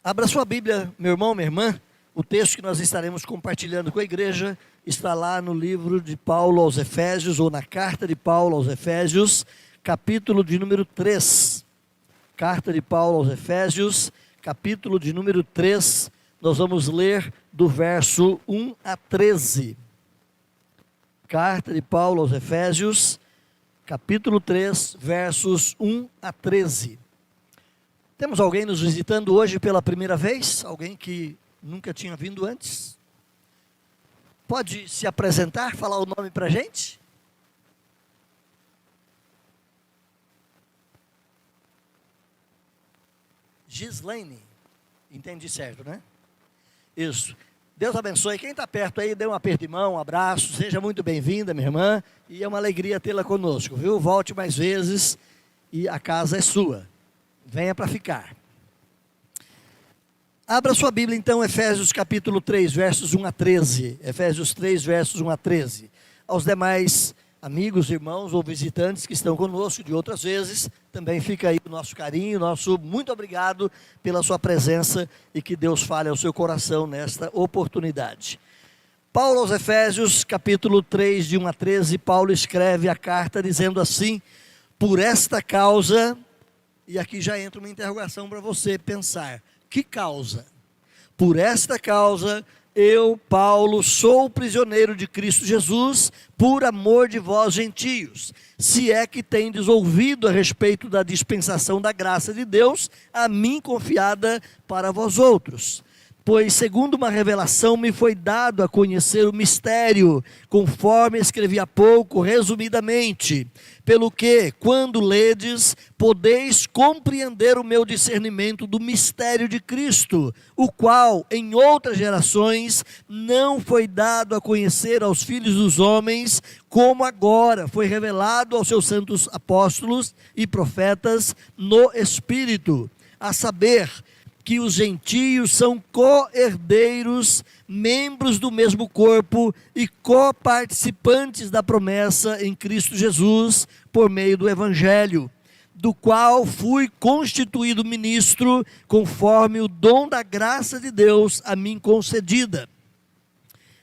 Abra sua Bíblia, meu irmão, minha irmã. O texto que nós estaremos compartilhando com a igreja está lá no livro de Paulo aos Efésios, ou na carta de Paulo aos Efésios, capítulo de número 3. Carta de Paulo aos Efésios, capítulo de número 3. Nós vamos ler do verso 1 a 13. Carta de Paulo aos Efésios, capítulo 3, versos 1 a 13. Temos alguém nos visitando hoje pela primeira vez? Alguém que nunca tinha vindo antes? Pode se apresentar, falar o nome para a gente? Gislaine. Entendi certo, né? Isso. Deus abençoe. Quem está perto aí, dê um aperto de mão, um abraço. Seja muito bem-vinda, minha irmã. E é uma alegria tê-la conosco, viu? Volte mais vezes e a casa é sua. Venha para ficar. Abra sua Bíblia então, Efésios capítulo 3, versos 1 a 13. Efésios 3, versos 1 a 13. Aos demais amigos, irmãos ou visitantes que estão conosco de outras vezes, também fica aí o nosso carinho, nosso muito obrigado pela sua presença e que Deus fale ao seu coração nesta oportunidade. Paulo aos Efésios, capítulo 3, de 1 a 13, Paulo escreve a carta dizendo assim: por esta causa, e aqui já entra uma interrogação para você pensar, que causa? Por esta causa, eu, Paulo, sou prisioneiro de Cristo Jesus, por amor de vós gentios, se é que tendes ouvido a respeito da dispensação da graça de Deus, a mim confiada para vós outros. Pois segundo uma revelação me foi dado a conhecer o mistério, conforme escrevi há pouco, resumidamente, pelo que, quando ledes, podeis compreender o meu discernimento do mistério de Cristo, o qual, em outras gerações, não foi dado a conhecer aos filhos dos homens, como agora foi revelado aos seus santos apóstolos e profetas no Espírito, a saber, que os gentios são co-herdeiros, membros do mesmo corpo e coparticipantes da promessa em Cristo Jesus, por meio do Evangelho, do qual fui constituído ministro, conforme o dom da graça de Deus a mim concedida,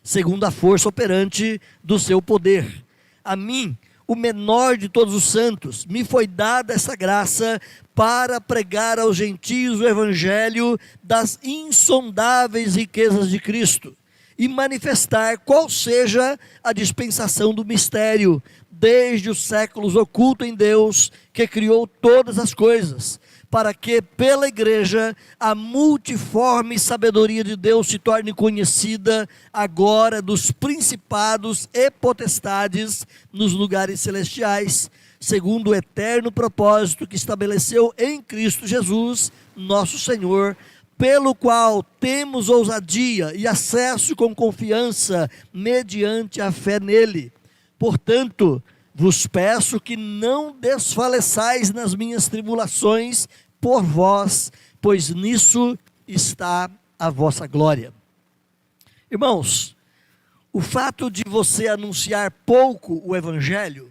segundo a força operante do seu poder. A mim, o menor de todos os santos, me foi dada essa graça para pregar aos gentios o evangelho das insondáveis riquezas de Cristo e manifestar qual seja a dispensação do mistério, desde os séculos oculto em Deus, que criou todas as coisas, para que pela igreja a multiforme sabedoria de Deus se torne conhecida agora dos principados e potestades nos lugares celestiais, segundo o eterno propósito que estabeleceu em Cristo Jesus, nosso Senhor, pelo qual temos ousadia e acesso com confiança mediante a fé nele. Portanto, vos peço que não desfaleçais nas minhas tribulações por vós, pois nisso está a vossa glória. Irmãos, o fato de você anunciar pouco o evangelho,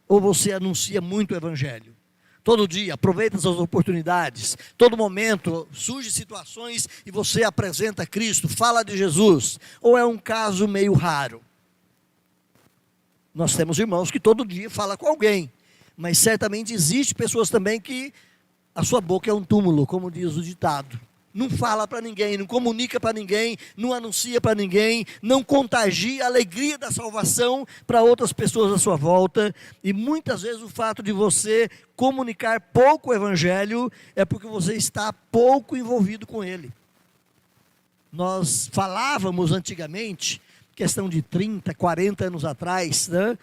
ou você anuncia muito o evangelho, todo dia, aproveita as oportunidades, todo momento, surgem situações e você apresenta Cristo, fala de Jesus, ou é um caso meio raro? Nós temos irmãos que todo dia falam com alguém, mas certamente existe pessoas também que a sua boca é um túmulo, como diz o ditado. Não fala para ninguém, não comunica para ninguém, não anuncia para ninguém, não contagia a alegria da salvação para outras pessoas à sua volta. E muitas vezes o fato de você comunicar pouco o evangelho é porque você está pouco envolvido com ele. Nós falávamos antigamente, questão de 30, 40 anos atrás, né?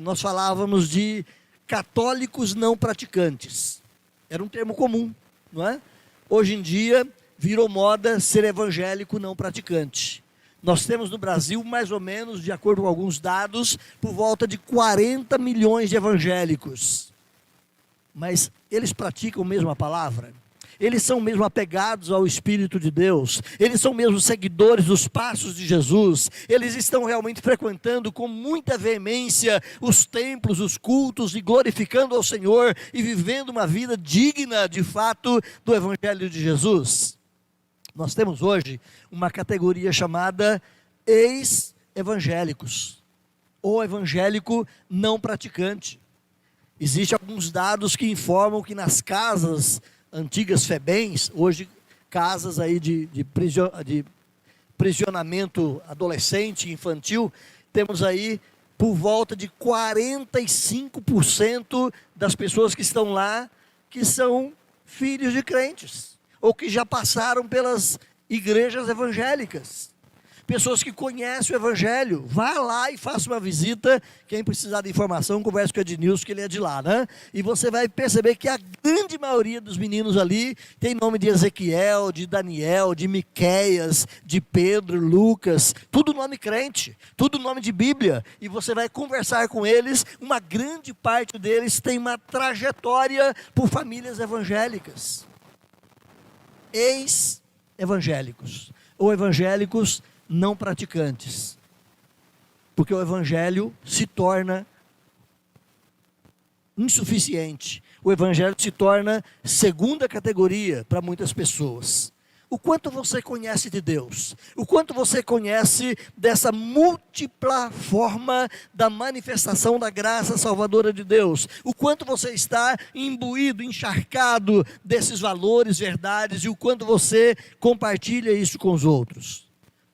Nós falávamos de católicos não praticantes. Era um termo comum, não é? Hoje em dia, virou moda ser evangélico não praticante. Nós temos no Brasil, mais ou menos, de acordo com alguns dados, por volta de 40 milhões de evangélicos. Mas eles praticam mesmo a palavra? Eles são mesmo apegados ao Espírito de Deus? Eles são mesmo seguidores dos passos de Jesus? Eles estão realmente frequentando com muita veemência os templos, os cultos e glorificando ao Senhor e vivendo uma vida digna de fato do Evangelho de Jesus? Nós temos hoje uma categoria chamada ex-evangélicos, ou evangélico não praticante. Existem alguns dados que informam que nas casas antigas FEBEMs, hoje casas aí de prisionamento adolescente, infantil, temos aí por volta de 45% das pessoas que estão lá que são filhos de crentes, ou que já passaram pelas igrejas evangélicas. Pessoas que conhecem o evangelho. Vá lá e faça uma visita. Quem precisar de informação, converse com o Ednilson, que ele é de lá, né? E você vai perceber que a grande maioria dos meninos ali tem nome de Ezequiel, de Daniel, de Miqueias, de Pedro, Lucas, tudo nome crente, tudo nome de Bíblia. E você vai conversar com eles, uma grande parte deles tem uma trajetória por famílias evangélicas. Ex-evangélicos, ou evangélicos não praticantes, porque o evangelho se torna insuficiente, o evangelho se torna segunda categoria para muitas pessoas. O quanto você conhece de Deus, o quanto você conhece dessa múltipla forma da manifestação da graça salvadora de Deus, o quanto você está imbuído, encharcado desses valores, verdades, e o quanto você compartilha isso com os outros.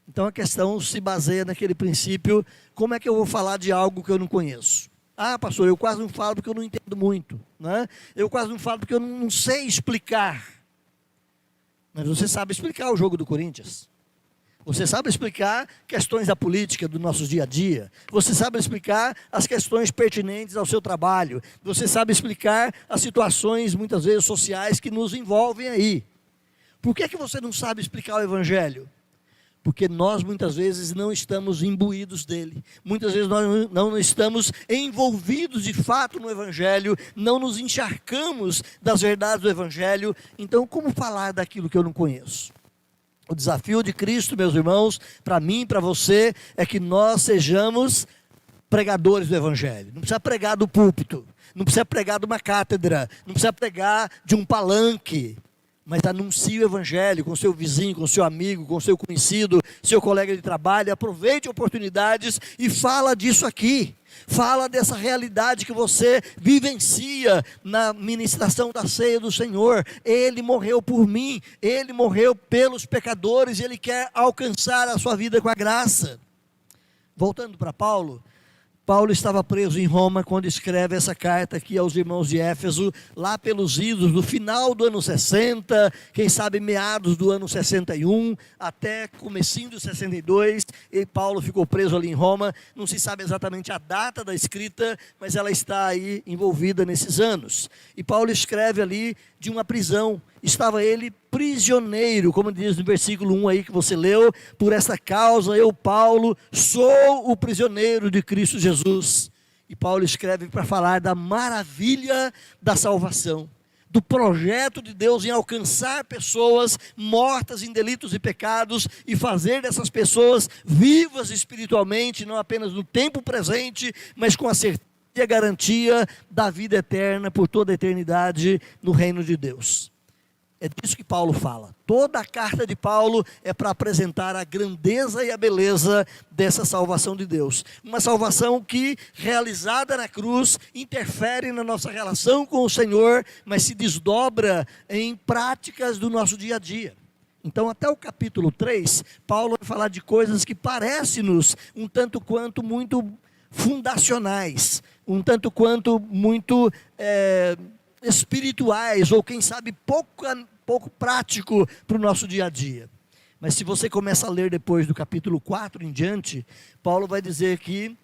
Então a questão se baseia naquele princípio: como é que eu vou falar de algo que eu não conheço? Ah, pastor, eu quase não falo porque eu não entendo muito, né? Eu quase não falo porque eu não sei explicar. Mas você sabe explicar o jogo do Corinthians. Você sabe explicar questões da política do nosso dia a dia. Você sabe explicar as questões pertinentes ao seu trabalho. Você sabe explicar as situações, muitas vezes, sociais que nos envolvem aí. Por que você não sabe explicar o evangelho? Porque nós muitas vezes não estamos imbuídos dele, muitas vezes nós não estamos envolvidos de fato no evangelho, não nos encharcamos das verdades do evangelho. Então, como falar daquilo que eu não conheço? O desafio de Cristo, meus irmãos, para mim e para você, é que nós sejamos pregadores do evangelho. Não precisa pregar do púlpito, não precisa pregar de uma cátedra, não precisa pregar de um palanque, mas anuncie o evangelho com seu vizinho, com seu amigo, com seu conhecido, seu colega de trabalho. Aproveite oportunidades e fala disso aqui. Fala dessa realidade que você vivencia na ministração da ceia do Senhor. Ele morreu por mim, Ele morreu pelos pecadores, Ele quer alcançar a sua vida com a graça. Voltando para Paulo, Paulo estava preso em Roma quando escreve essa carta aqui aos irmãos de Éfeso, lá pelos idos do final do ano 60, quem sabe meados do ano 61, até comecinho do 62, e Paulo ficou preso ali em Roma. Não se sabe exatamente a data da escrita, mas ela está aí envolvida nesses anos. E Paulo escreve ali de uma prisão. Estava ele prisioneiro, como diz no versículo 1 aí que você leu: por essa causa eu, Paulo, sou o prisioneiro de Cristo Jesus. E Paulo escreve para falar da maravilha da salvação, do projeto de Deus em alcançar pessoas mortas em delitos e pecados e fazer dessas pessoas vivas espiritualmente, não apenas no tempo presente, mas com a certeza e a garantia da vida eterna por toda a eternidade no reino de Deus. É disso que Paulo fala. Toda a carta de Paulo é para apresentar a grandeza e a beleza dessa salvação de Deus. Uma salvação que, realizada na cruz, interfere na nossa relação com o Senhor, mas se desdobra em práticas do nosso dia a dia. Então, até o capítulo 3, Paulo vai falar de coisas que parecem-nos um tanto quanto muito fundacionais, um tanto quanto muito espirituais, ou quem sabe pouco prático para o nosso dia a dia. Mas se você começa a ler depois do capítulo 4 em diante, Paulo vai dizer que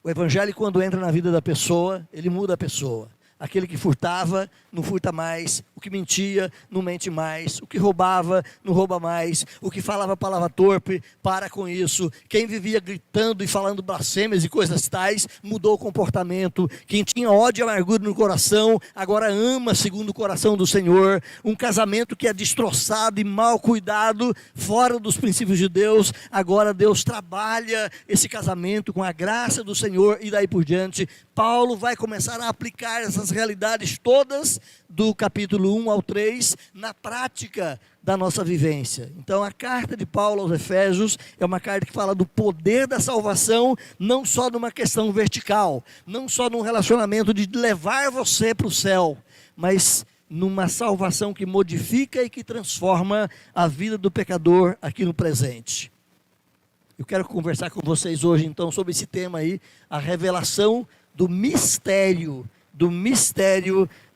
o evangelho, quando entra na vida da pessoa, ele muda a pessoa. Aquele que furtava, não furta mais. O que mentia, não mente mais. O que roubava, não rouba mais. O que falava palavra torpe, para com isso. Quem vivia gritando e falando blasfêmias e coisas tais, mudou o comportamento. Quem tinha ódio e amargura no coração, agora ama segundo o coração do Senhor. Um casamento que é destroçado e mal cuidado, fora dos princípios de Deus, agora Deus trabalha esse casamento com a graça do Senhor, e daí por diante. Paulo vai começar a aplicar essas realidades todas do capítulo 1 ao 3 na prática da nossa vivência. Então a carta de Paulo aos Efésios é uma carta que fala do poder da salvação, não só numa questão vertical, não só num relacionamento de levar você para o céu, mas numa salvação que modifica e que transforma a vida do pecador aqui no presente. Eu quero conversar com vocês hoje então sobre esse tema aí, a revelação do mistério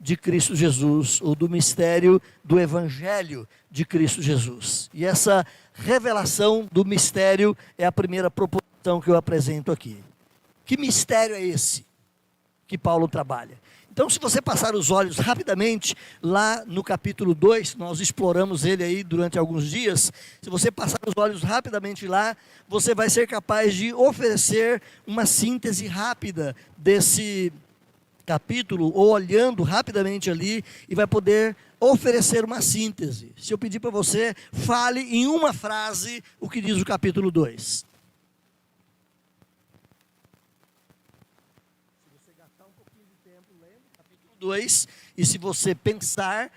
de Cristo Jesus, ou do mistério do Evangelho de Cristo Jesus. E essa revelação do mistério é a primeira proposição que eu apresento aqui. Que mistério é esse que Paulo trabalha? Então, se você passar os olhos rapidamente, lá no capítulo 2, nós exploramos ele aí durante alguns dias, se você passar os olhos rapidamente lá, você vai ser capaz de oferecer uma síntese rápida desse capítulo, ou olhando rapidamente ali, e vai poder oferecer uma síntese. Se eu pedir para você, fale em uma frase o que diz o capítulo 2. 2, e se você pensar,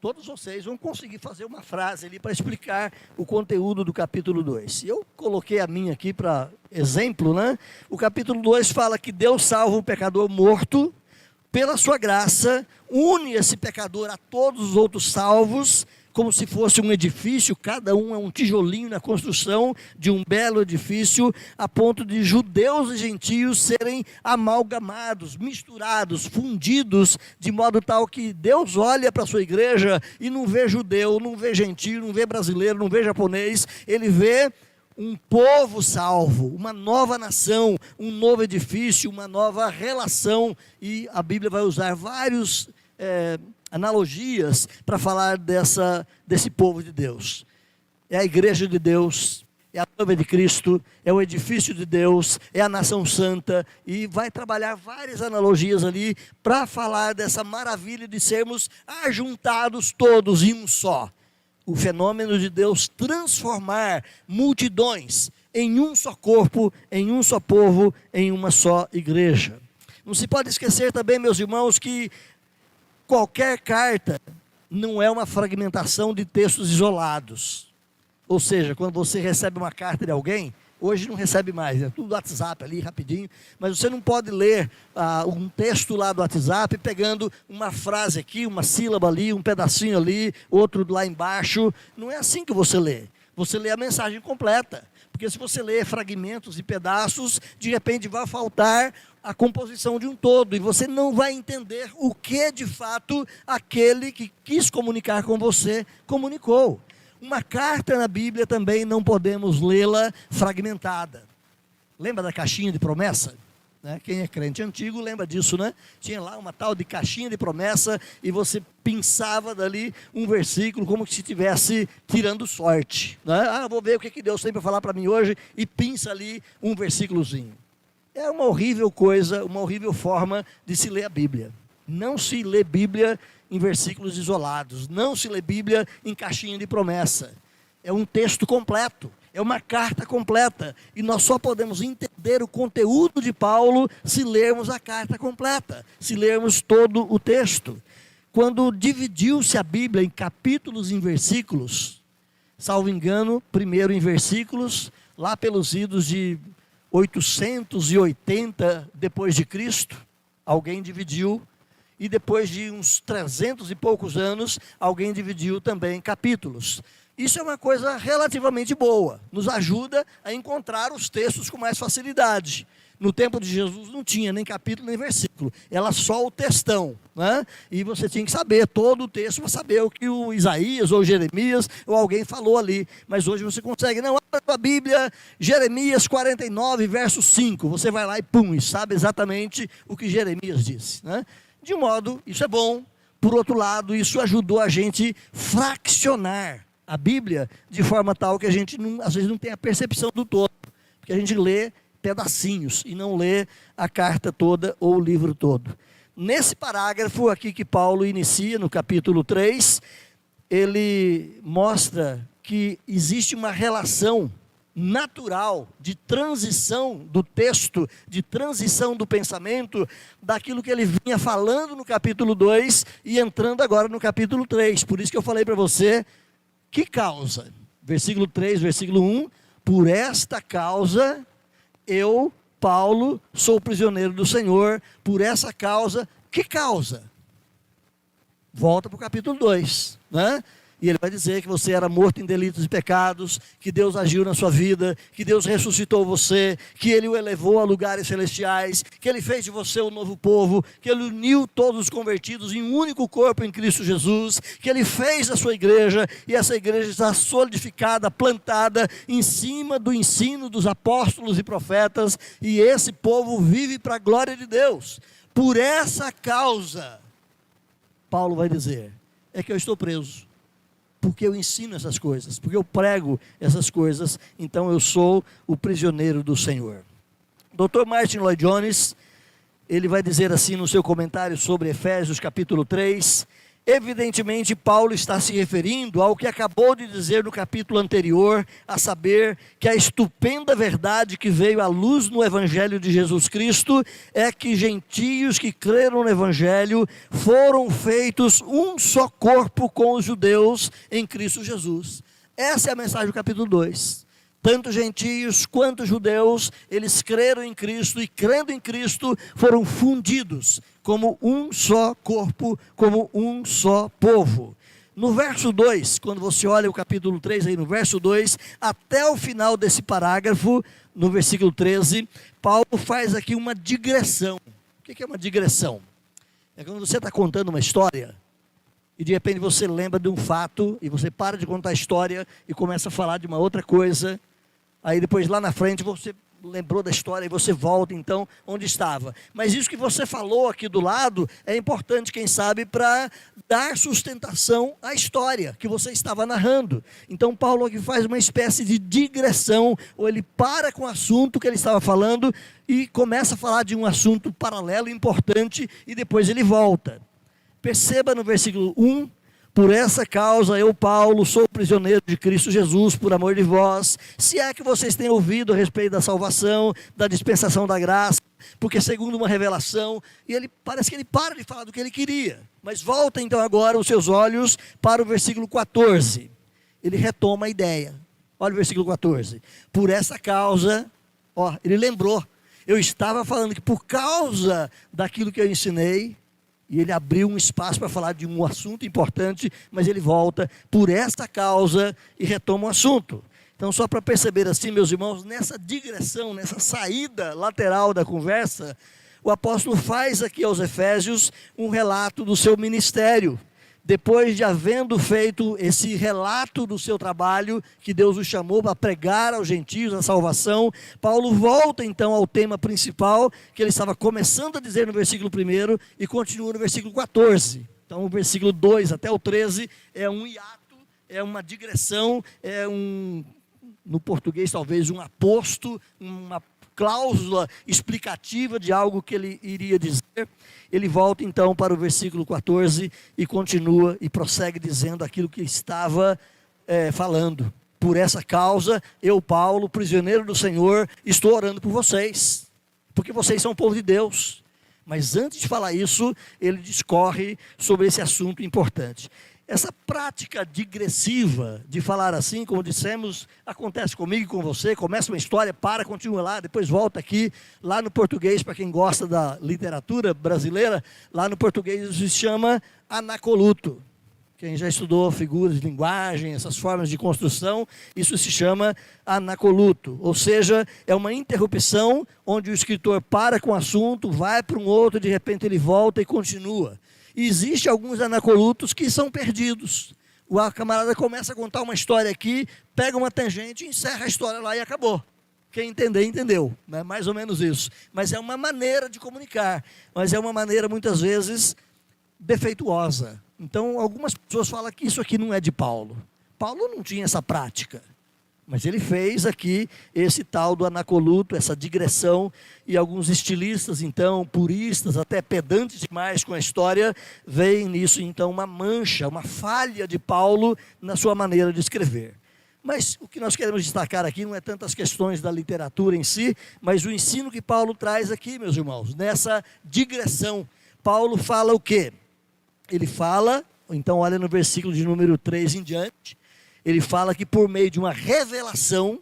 todos vocês vão conseguir fazer uma frase ali para explicar o conteúdo do capítulo 2. Eu coloquei a minha aqui para exemplo, né? O capítulo 2 fala que Deus salva um pecador morto, pela sua graça, une esse pecador a todos os outros salvos, como se fosse um edifício, cada um é um tijolinho na construção de um belo edifício, a ponto de judeus e gentios serem amalgamados, misturados, fundidos, de modo tal que Deus olha para a sua igreja e não vê judeu, não vê gentio, não vê brasileiro, não vê japonês, ele vê um povo salvo, uma nova nação, um novo edifício, uma nova relação, e a Bíblia vai usar vários analogias para falar desse povo de Deus. É a igreja de Deus, é a noiva de Cristo, é o edifício de Deus, é a nação santa, e vai trabalhar várias analogias ali para falar dessa maravilha de sermos ajuntados todos em um só. O fenômeno de Deus transformar multidões em um só corpo, em um só povo, em uma só igreja. Não se pode esquecer também, meus irmãos, que qualquer carta não é uma fragmentação de textos isolados. Ou seja, quando você recebe uma carta de alguém, hoje não recebe mais, é tudo do WhatsApp ali, rapidinho, mas você não pode ler um texto lá do WhatsApp, pegando uma frase aqui, uma sílaba ali, um pedacinho ali, outro lá embaixo. Não é assim que você lê. Você lê a mensagem completa. Porque se você ler fragmentos e pedaços, de repente vai faltar a composição de um todo, e você não vai entender o que de fato aquele que quis comunicar com você comunicou. Uma carta na Bíblia também não podemos lê-la fragmentada. Lembra da caixinha de promessa? Né? Quem é crente antigo lembra disso, né? Tinha lá uma tal de caixinha de promessa, e você pensava dali um versículo como se estivesse tirando sorte, né? Vou ver o que Deus tem para falar para mim hoje, e pinça ali um versículozinho. É uma horrível coisa, uma horrível forma de se ler a Bíblia. Não se lê Bíblia em versículos isolados, não se lê Bíblia em caixinha de promessa. É um texto completo, é uma carta completa, e nós só podemos entender o conteúdo de Paulo se lermos a carta completa, se lermos todo o texto. Quando dividiu-se a Bíblia em capítulos e em versículos, salvo engano, primeiro em versículos, lá pelos idos de 880 depois de Cristo, alguém dividiu, e depois de uns 300 e poucos anos, alguém dividiu também em capítulos. Isso é uma coisa relativamente boa, nos ajuda a encontrar os textos com mais facilidade. No tempo de Jesus não tinha nem capítulo nem versículo, era só o textão, né? E você tinha que saber todo o texto para saber o que o Isaías ou Jeremias ou alguém falou ali. Mas hoje você consegue, não, abra a Bíblia, Jeremias 49, verso 5, você vai lá e pum, e sabe exatamente o que Jeremias disse, né? De um modo, isso é bom. Por outro lado, isso ajudou a gente fraccionar a Bíblia de forma tal que a gente às vezes não tem a percepção do todo, porque a gente lê pedacinhos e não lê a carta toda ou o livro todo. Nesse parágrafo aqui que Paulo inicia, no capítulo 3, ele mostra que existe uma relação natural de transição do texto, de transição do pensamento, daquilo que ele vinha falando no capítulo 2 e entrando agora no capítulo 3. Por isso que eu falei para você, que causa? Versículo 3, versículo 1, por esta causa eu, Paulo, sou prisioneiro do Senhor, por essa causa, que causa? Volta para o capítulo 2, né? E ele vai dizer que você era morto em delitos e pecados, que Deus agiu na sua vida, que Deus ressuscitou você, que Ele o elevou a lugares celestiais, que Ele fez de você um novo povo, que Ele uniu todos os convertidos em um único corpo em Cristo Jesus, que Ele fez a sua igreja, e essa igreja está solidificada, plantada em cima do ensino dos apóstolos e profetas, e esse povo vive para a glória de Deus. Por essa causa, Paulo vai dizer, é que eu estou preso. Porque eu ensino essas coisas, porque eu prego essas coisas, então eu sou o prisioneiro do Senhor. Dr. Martin Lloyd Jones, ele vai dizer assim no seu comentário sobre Efésios capítulo 3, evidentemente Paulo está se referindo ao que acabou de dizer no capítulo anterior, a saber que a estupenda verdade que veio à luz no Evangelho de Jesus Cristo é que gentios que creram no Evangelho foram feitos um só corpo com os judeus em Cristo Jesus. Essa é a mensagem do capítulo 2. Tanto gentios quanto judeus, eles creram em Cristo e crendo em Cristo foram fundidos como um só corpo, como um só povo. No verso 2, quando você olha o capítulo 3 aí no verso 2, até o final desse parágrafo, no versículo 13, Paulo faz aqui uma digressão. O que é uma digressão? É quando você está contando uma história e de repente você lembra de um fato e você para de contar a história e começa a falar de uma outra coisa. Aí depois lá na frente você lembrou da história e você volta então onde estava. Mas isso que você falou aqui do lado é importante, quem sabe, para dar sustentação à história que você estava narrando. Então Paulo aqui faz uma espécie de digressão, ou ele para com o assunto que ele estava falando e começa a falar de um assunto paralelo importante e depois ele volta. Perceba no versículo 1, por essa causa eu, Paulo, sou prisioneiro de Cristo Jesus, por amor de vós, se é que vocês têm ouvido a respeito da salvação, da dispensação da graça, porque segundo uma revelação, e ele parece que ele para de falar do que ele queria, mas volta então agora os seus olhos para o versículo 14, ele retoma a ideia, olha o versículo 14, por essa causa, ele lembrou, eu estava falando que por causa daquilo que eu ensinei, e ele abriu um espaço para falar de um assunto importante, mas ele volta por esta causa e retoma o assunto. Então, só para perceber assim, meus irmãos, nessa digressão, nessa saída lateral da conversa, o apóstolo faz aqui aos Efésios um relato do seu ministério. Depois de havendo feito esse relato do seu trabalho, que Deus o chamou para pregar aos gentios a salvação, Paulo volta então ao tema principal, que ele estava começando a dizer no versículo 1 e continua no versículo 14. Então o versículo 2 até o 13 é um hiato, é uma digressão, no português talvez um aposto, uma cláusula explicativa de algo que ele iria dizer. Ele volta então para o versículo 14 e continua e prossegue dizendo aquilo que estava falando. Por essa causa, eu, Paulo, prisioneiro do Senhor, estou orando por vocês, porque vocês são o povo de Deus. Mas antes de falar isso, ele discorre sobre esse assunto importante. Essa prática digressiva de falar assim, como dissemos, acontece comigo e com você, começa uma história, continua lá, depois volta aqui, lá no português, para quem gosta da literatura brasileira, lá no português isso se chama anacoluto. Quem já estudou figuras de linguagem, essas formas de construção, isso se chama anacoluto, ou seja, é uma interrupção onde o escritor para com o assunto, vai para um outro, de repente ele volta e continua. E existem alguns anacolutos que são perdidos. O camarada começa a contar uma história aqui, pega uma tangente, encerra a história lá e acabou. Quem entender, entendeu. É mais ou menos isso. Mas é uma maneira de comunicar. Mas é uma maneira, muitas vezes, defeituosa. Então, algumas pessoas falam que isso aqui não é de Paulo. Paulo não tinha essa prática. Mas ele fez aqui esse tal do anacoluto, essa digressão, e alguns estilistas, então, puristas, até pedantes demais com a história, veem nisso, então, uma mancha, uma falha de Paulo na sua maneira de escrever. Mas o que nós queremos destacar aqui não é tanto as questões da literatura em si, mas o ensino que Paulo traz aqui, meus irmãos, nessa digressão. Paulo fala o quê? Ele fala, então olha no versículo de número 3 em diante, ele fala que por meio de uma revelação,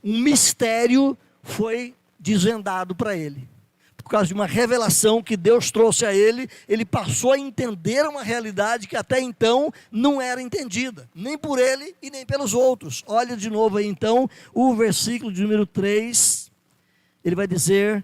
um mistério foi desvendado para ele. Por causa de uma revelação que Deus trouxe a ele, ele passou a entender uma realidade que até então não era entendida, nem por ele e nem pelos outros. Olha de novo aí então, o versículo de número 3, ele vai dizer: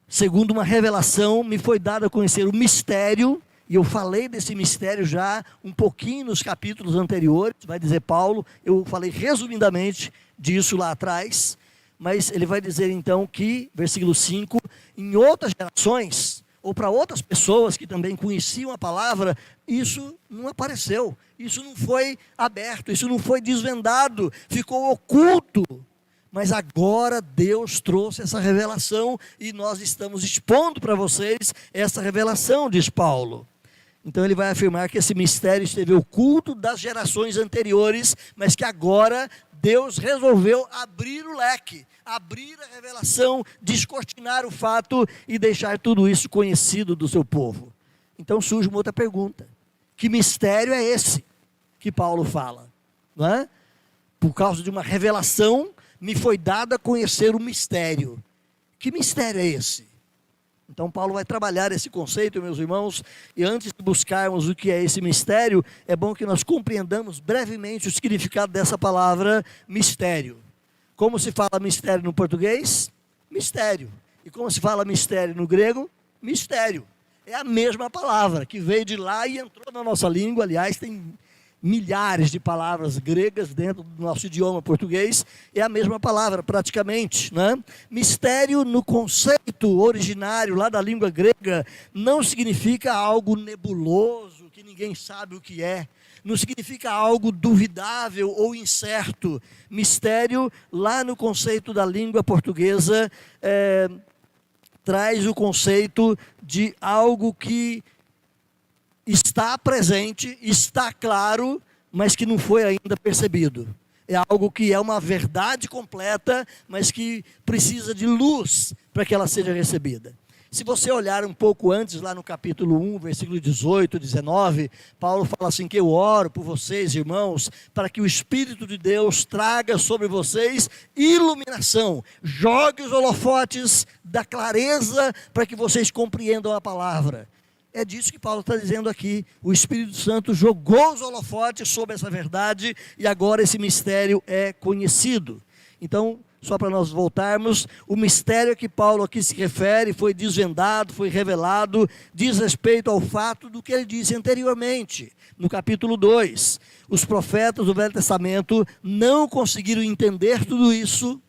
segundo uma revelação, me foi dado a conhecer o mistério, e eu falei desse mistério já um pouquinho nos capítulos anteriores, vai dizer Paulo, eu falei resumidamente disso lá atrás, mas ele vai dizer então que, versículo 5, em outras gerações, ou para outras pessoas que também conheciam a palavra, isso não apareceu, isso não foi aberto, isso não foi desvendado, ficou oculto. Mas agora Deus trouxe essa revelação e nós estamos expondo para vocês essa revelação, diz Paulo. Então ele vai afirmar que esse mistério esteve oculto das gerações anteriores, mas que agora Deus resolveu abrir o leque, abrir a revelação, descortinar o fato e deixar tudo isso conhecido do seu povo. Então surge uma outra pergunta: que mistério é esse que Paulo fala? Não é? Por causa de uma revelação, me foi dado a conhecer o mistério. Que mistério é esse? Então Paulo vai trabalhar esse conceito, meus irmãos, e antes de buscarmos o que é esse mistério, é bom que nós compreendamos brevemente o significado dessa palavra mistério. Como se fala mistério no português? Mistério. E como se fala mistério no grego? Mistério. É a mesma palavra que veio de lá e entrou na nossa língua. Aliás, tem milhares de palavras gregas dentro do nosso idioma português, é a mesma palavra praticamente, né? Mistério no conceito originário lá da língua grega não significa algo nebuloso, que ninguém sabe o que é, não significa algo duvidável ou incerto. Mistério lá no conceito da língua portuguesa traz o conceito de algo que está presente, está claro, mas que não foi ainda percebido. É algo que é uma verdade completa, mas que precisa de luz para que ela seja recebida. Se você olhar um pouco antes, lá no capítulo 1, versículo 18, 19, Paulo fala assim: que eu oro por vocês, irmãos, para que o Espírito de Deus traga sobre vocês iluminação, jogue os holofotes da clareza para que vocês compreendam a palavra. É disso que Paulo está dizendo aqui. O Espírito Santo jogou os holofotes sobre essa verdade e agora esse mistério é conhecido. Então, só para nós voltarmos, o mistério a que Paulo aqui se refere foi desvendado, foi revelado, diz respeito ao fato do que ele disse anteriormente, no capítulo 2. Os profetas do Velho Testamento não conseguiram entender tudo isso.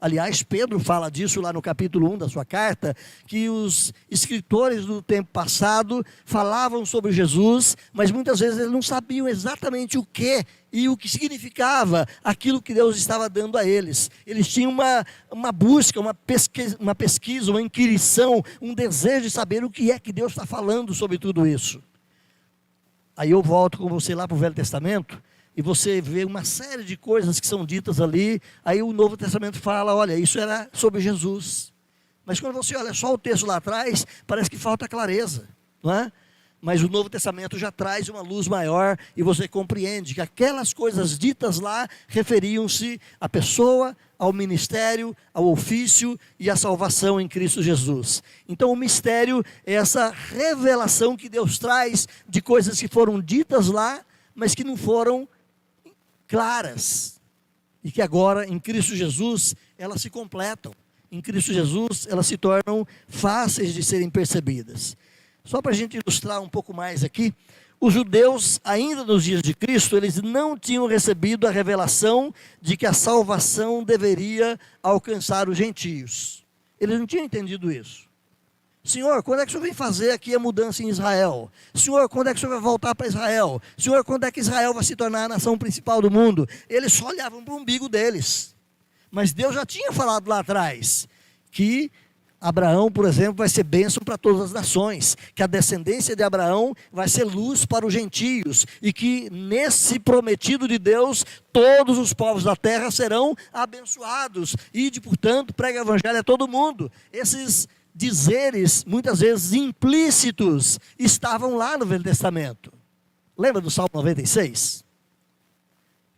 Aliás, Pedro fala disso lá no capítulo 1 da sua carta, que os escritores do tempo passado falavam sobre Jesus, mas muitas vezes eles não sabiam exatamente o que e o que significava aquilo que Deus estava dando a eles. Eles tinham uma busca, uma pesquisa, uma inquirição, um desejo de saber o que é que Deus está falando sobre tudo isso. Aí eu volto com você lá para o Velho Testamento, e você vê uma série de coisas que são ditas ali. Aí o Novo Testamento fala: olha, isso era sobre Jesus. Mas quando você olha só o texto lá atrás, parece que falta clareza, não é? Mas o Novo Testamento já traz uma luz maior e você compreende que aquelas coisas ditas lá referiam-se à pessoa, ao ministério, ao ofício e à salvação em Cristo Jesus. Então o mistério é essa revelação que Deus traz de coisas que foram ditas lá, mas que não foram claras, e que agora em Cristo Jesus elas se completam. Em Cristo Jesus elas se tornam fáceis de serem percebidas. Só para a gente ilustrar um pouco mais aqui, os judeus ainda nos dias de Cristo, eles não tinham recebido a revelação de que a salvação deveria alcançar os gentios. Eles não tinham entendido isso. Senhor, quando é que o Senhor vem fazer aqui a mudança em Israel? Senhor, quando é que o Senhor vai voltar para Israel? Senhor, quando é que Israel vai se tornar a nação principal do mundo? Eles só olhavam para o umbigo deles. Mas Deus já tinha falado lá atrás que Abraão, por exemplo, vai ser bênção para todas as nações, que a descendência de Abraão vai ser luz para os gentios, e que nesse prometido de Deus, todos os povos da terra serão abençoados. Ide, portanto, pregue o evangelho a todo mundo. Esses dizeres, muitas vezes implícitos, estavam lá no Velho Testamento. Lembra do Salmo 96?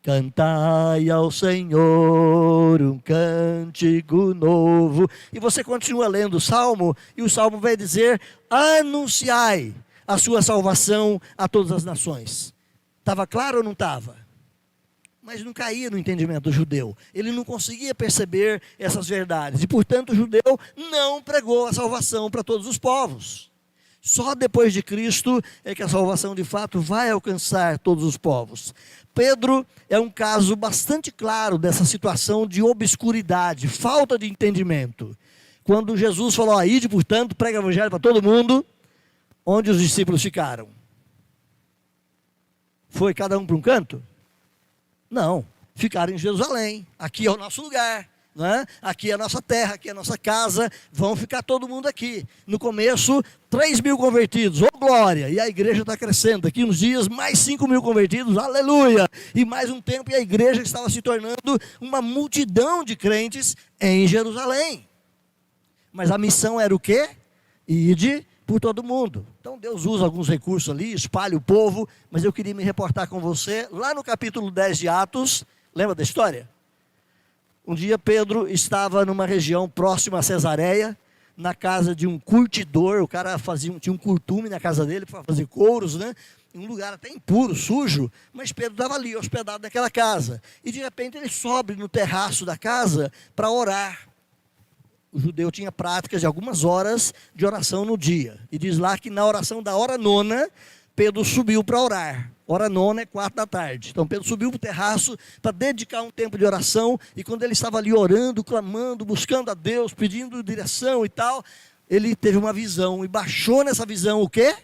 Cantai ao Senhor um cântico novo. E você continua lendo o Salmo, e o Salmo vai dizer: anunciai a sua salvação a todas as nações. Estava claro ou não estava? Mas não caía no entendimento do judeu. Ele não conseguia perceber essas verdades. E, portanto, o judeu não pregou a salvação para todos os povos. Só depois de Cristo é que a salvação de fato vai alcançar todos os povos. Pedro é um caso bastante claro dessa situação de obscuridade, falta de entendimento. Quando Jesus falou: ide, portanto, prega o evangelho para todo mundo, onde os discípulos ficaram? Foi cada um para um canto? Não, ficaram em Jerusalém. Aqui é o nosso lugar, não é? Aqui é a nossa terra, aqui é a nossa casa, vão ficar todo mundo aqui. No começo, 3.000 convertidos, oh glória, e a igreja está crescendo. Daqui uns dias, mais 5.000 convertidos, aleluia. E mais um tempo, e a igreja estava se tornando uma multidão de crentes em Jerusalém. Mas a missão era o quê? Ide por todo mundo. Então Deus usa alguns recursos ali, espalha o povo, mas eu queria me reportar com você, lá no capítulo 10 de Atos, lembra da história? Um dia Pedro estava numa região próxima a Cesareia, na casa de um curtidor. O cara tinha um curtume na casa dele para fazer couros, né? Um lugar até impuro, sujo, mas Pedro estava ali, hospedado naquela casa. E de repente ele sobe no terraço da casa para orar. O judeu tinha práticas de algumas horas de oração no dia. E diz lá que na oração da hora nona, Pedro subiu para orar. Hora nona é 4 da tarde. Então Pedro subiu para o terraço para dedicar um tempo de oração. E quando ele estava ali orando, clamando, buscando a Deus, pedindo direção e tal, ele teve uma visão. E baixou nessa visão o quê?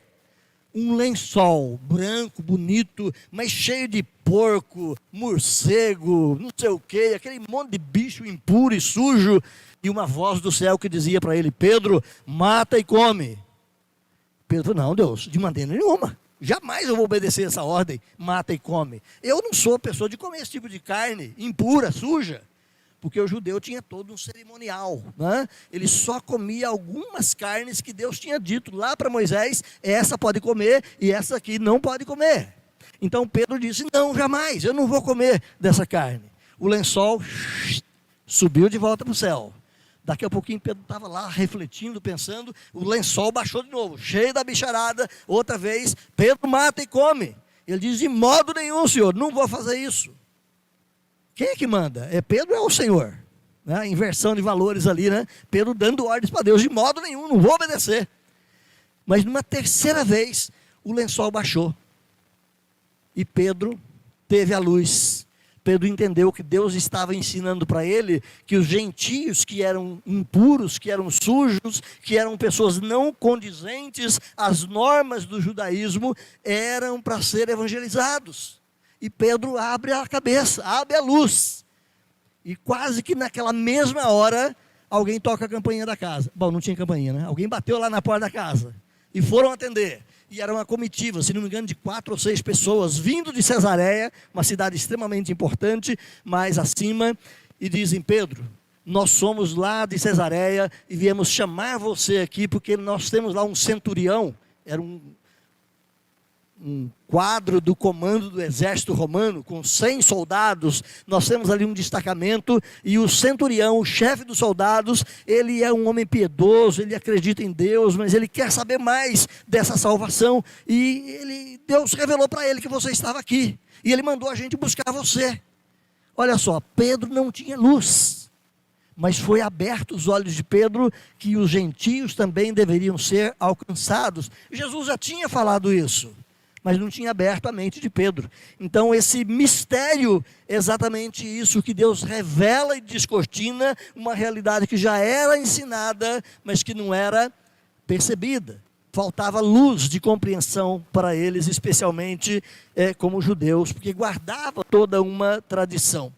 Um lençol branco, bonito, mas cheio de porco, morcego, não sei o quê, aquele monte de bicho impuro e sujo. E uma voz do céu que dizia para ele: Pedro, mata e come. Pedro falou: não, Deus, de maneira nenhuma. Jamais eu vou obedecer essa ordem, mata e come. Eu não sou pessoa de comer esse tipo de carne impura, suja. Porque o judeu tinha todo um cerimonial, né? Ele só comia algumas carnes que Deus tinha dito lá para Moisés: essa pode comer e essa aqui não pode comer. Então Pedro disse: não, jamais, eu não vou comer dessa carne. O lençol subiu de volta para o céu. Daqui a pouquinho Pedro estava lá refletindo, pensando, o lençol baixou de novo, cheio da bicharada, outra vez, Pedro mata e come. Ele diz: de modo nenhum, Senhor, não vou fazer isso. Quem é que manda? É Pedro ou é o Senhor? Né? Inversão de valores ali, né? Pedro dando ordens para Deus: de modo nenhum, não vou obedecer. Mas numa terceira vez, o lençol baixou. E Pedro teve a luz. Pedro entendeu que Deus estava ensinando para ele que os gentios que eram impuros, que eram sujos, que eram pessoas não condizentes às normas do judaísmo, eram para ser evangelizados. E Pedro abre a cabeça, abre a luz. E quase que naquela mesma hora, alguém toca a campainha da casa. Bom, não tinha campainha, né? Alguém bateu lá na porta da casa. E foram atender. E era uma comitiva, se não me engano, de 4 ou 6 pessoas, vindo de Cesareia, uma cidade extremamente importante, mais acima, e dizem: Pedro, nós somos lá de Cesareia e viemos chamar você aqui, porque nós temos lá um centurião, era um quadro do comando do exército romano, com 100 soldados, nós temos ali um destacamento, e o centurião, o chefe dos soldados, ele é um homem piedoso, ele acredita em Deus, mas ele quer saber mais dessa salvação, e Deus revelou para ele que você estava aqui, e ele mandou a gente buscar você. Olha só, Pedro não tinha luz, mas foi aberto os olhos de Pedro, que os gentios também deveriam ser alcançados. Jesus já tinha falado isso, mas não tinha aberto a mente de Pedro. Então esse mistério é exatamente isso, que Deus revela e descortina uma realidade que já era ensinada, mas que não era percebida. Faltava luz de compreensão para eles, especialmente como judeus, porque guardava toda uma tradição.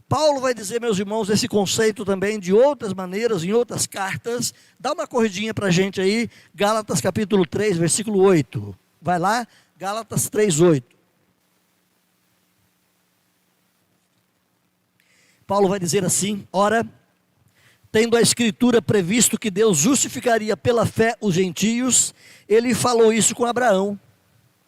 Paulo vai dizer, meus irmãos, esse conceito também de outras maneiras, em outras cartas. Dá uma corridinha para a gente aí, Gálatas capítulo 3, versículo 8. Vai lá, Gálatas 3:8. Paulo vai dizer assim: ora, tendo a Escritura previsto que Deus justificaria pela fé os gentios, ele falou isso com Abraão.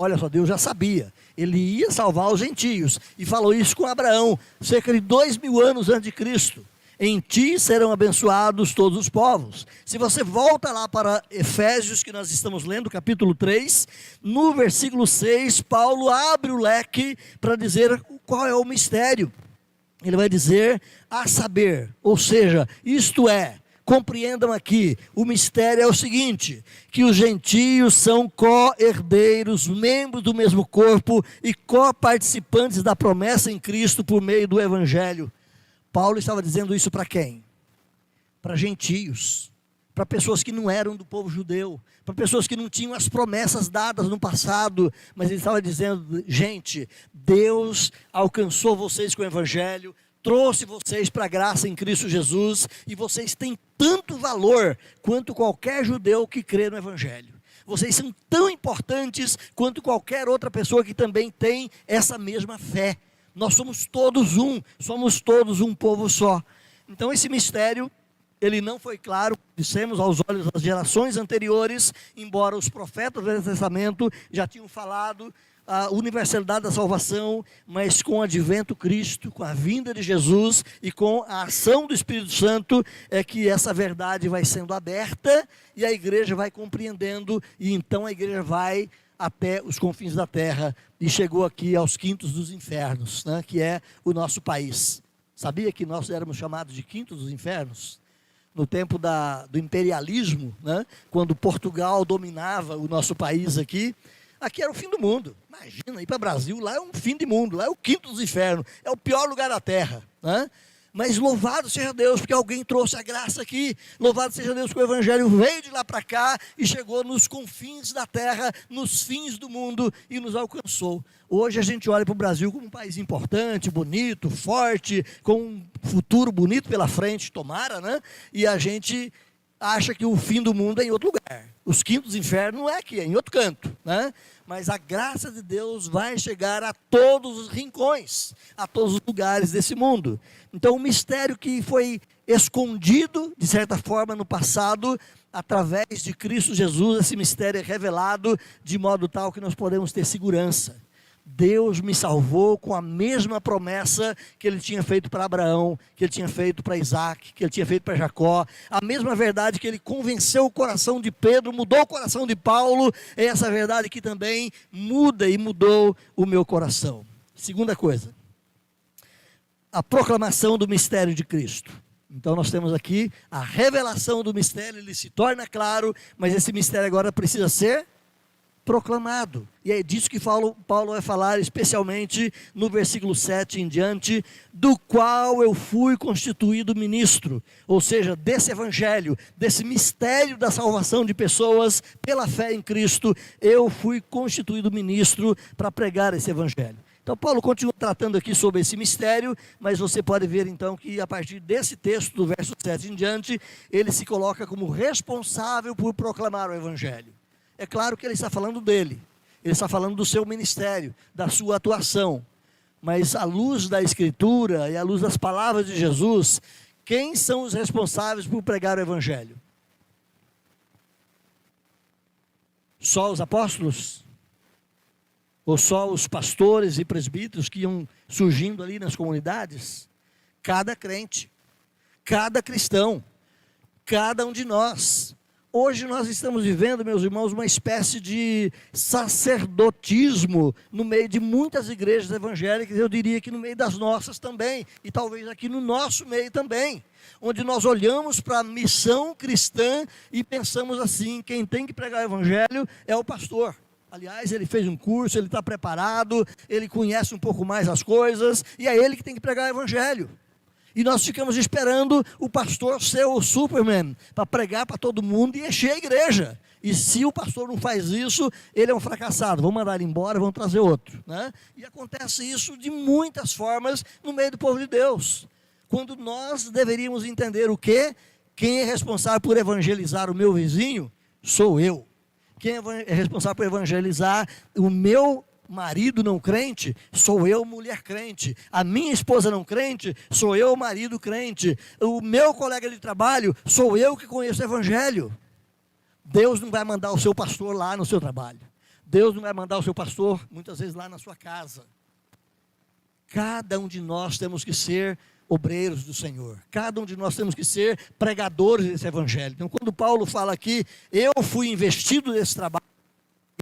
Olha só, Deus já sabia. Ele ia salvar os gentios. E falou isso com Abraão, cerca de 2000 anos antes de Cristo. Em ti serão abençoados todos os povos. Se você volta lá para Efésios, que nós estamos lendo, capítulo 3, no versículo 6, Paulo abre o leque para dizer qual é o mistério. Ele vai dizer, a saber, ou seja, isto é, compreendam aqui, o mistério é o seguinte, que os gentios são co-herdeiros, membros do mesmo corpo e co-participantes da promessa em Cristo por meio do Evangelho. Paulo estava dizendo isso para quem? Para gentios, para pessoas que não eram do povo judeu, para pessoas que não tinham as promessas dadas no passado, mas ele estava dizendo, gente, Deus alcançou vocês com o Evangelho, trouxe vocês para a graça em Cristo Jesus, e vocês têm tanto valor quanto qualquer judeu que crê no Evangelho. Vocês são tão importantes quanto qualquer outra pessoa que também tem essa mesma fé. Nós somos todos um povo só. Então esse mistério, ele não foi claro, dissemos, aos olhos das gerações anteriores, embora os profetas do Velho Testamento já tinham falado a universalidade da salvação, mas com o advento Cristo, com a vinda de Jesus e com a ação do Espírito Santo, é que essa verdade vai sendo aberta e a igreja vai compreendendo, e então a igreja vai até os confins da terra e chegou aqui aos quintos dos infernos, né, que é o nosso país. Sabia que nós éramos chamados de quintos dos infernos? No tempo do imperialismo, né, quando Portugal dominava o nosso país aqui era o fim do mundo. Imagina, ir para o Brasil, lá é um fim de mundo, lá é o quinto dos infernos, é o pior lugar da terra, né? Mas louvado seja Deus, porque alguém trouxe a graça aqui. Louvado seja Deus que o Evangelho veio de lá para cá e chegou nos confins da terra, nos fins do mundo e nos alcançou. Hoje a gente olha para o Brasil como um país importante, bonito, forte, com um futuro bonito pela frente, tomara, né? E a gente acha que o fim do mundo é em outro lugar. Os quintos infernos não é aqui, é em outro canto, né? Mas a graça de Deus vai chegar a todos os rincões, a todos os lugares desse mundo. Então o mistério que foi escondido, de certa forma, no passado, através de Cristo Jesus, esse mistério é revelado de modo tal que nós podemos ter segurança. Deus me salvou com a mesma promessa que Ele tinha feito para Abraão, que Ele tinha feito para Isaac, que Ele tinha feito para Jacó. A mesma verdade que Ele convenceu o coração de Pedro, mudou o coração de Paulo, é essa verdade que também muda e mudou o meu coração. Segunda coisa, a proclamação do mistério de Cristo. Então nós temos aqui a revelação do mistério, ele se torna claro, mas esse mistério agora precisa ser proclamado, e é disso que Paulo vai falar especialmente no versículo 7 em diante, do qual eu fui constituído ministro, ou seja, desse evangelho, desse mistério da salvação de pessoas pela fé em Cristo, eu fui constituído ministro para pregar esse evangelho. Então Paulo continua tratando aqui sobre esse mistério, mas você pode ver então que a partir desse texto, do verso 7 em diante, ele se coloca como responsável por proclamar o evangelho. É claro que ele está falando dele, ele está falando do seu ministério, da sua atuação, mas à luz da Escritura e à luz das palavras de Jesus, quem são os responsáveis por pregar o Evangelho? Só os apóstolos? Ou só os pastores e presbíteros que iam surgindo ali nas comunidades? Cada crente, cada cristão, cada um de nós. Hoje nós estamos vivendo, meus irmãos, uma espécie de sacerdotismo no meio de muitas igrejas evangélicas, eu diria que no meio das nossas também, e talvez aqui no nosso meio também, onde nós olhamos para a missão cristã e pensamos assim, quem tem que pregar o evangelho é o pastor. Aliás, ele fez um curso, ele está preparado, ele conhece um pouco mais as coisas, e é ele que tem que pregar o evangelho. E nós ficamos esperando o pastor ser o Superman, para pregar para todo mundo e encher a igreja. E se o pastor não faz isso, ele é um fracassado. Vamos mandar ele embora, vamos trazer outro, né? E acontece isso de muitas formas no meio do povo de Deus. Quando nós deveríamos entender o quê? Quem é responsável por evangelizar o meu vizinho? Sou eu. Quem é responsável por evangelizar o meu marido não crente, sou eu, mulher crente. A minha esposa não crente, sou eu, marido crente. O meu colega de trabalho, sou eu que conheço o evangelho. Deus não vai mandar o seu pastor lá no seu trabalho. Deus não vai mandar o seu pastor, muitas vezes, lá na sua casa. Cada um de nós temos que ser obreiros do Senhor. Cada um de nós temos que ser pregadores desse evangelho. Então, quando Paulo fala aqui, eu fui investido nesse trabalho,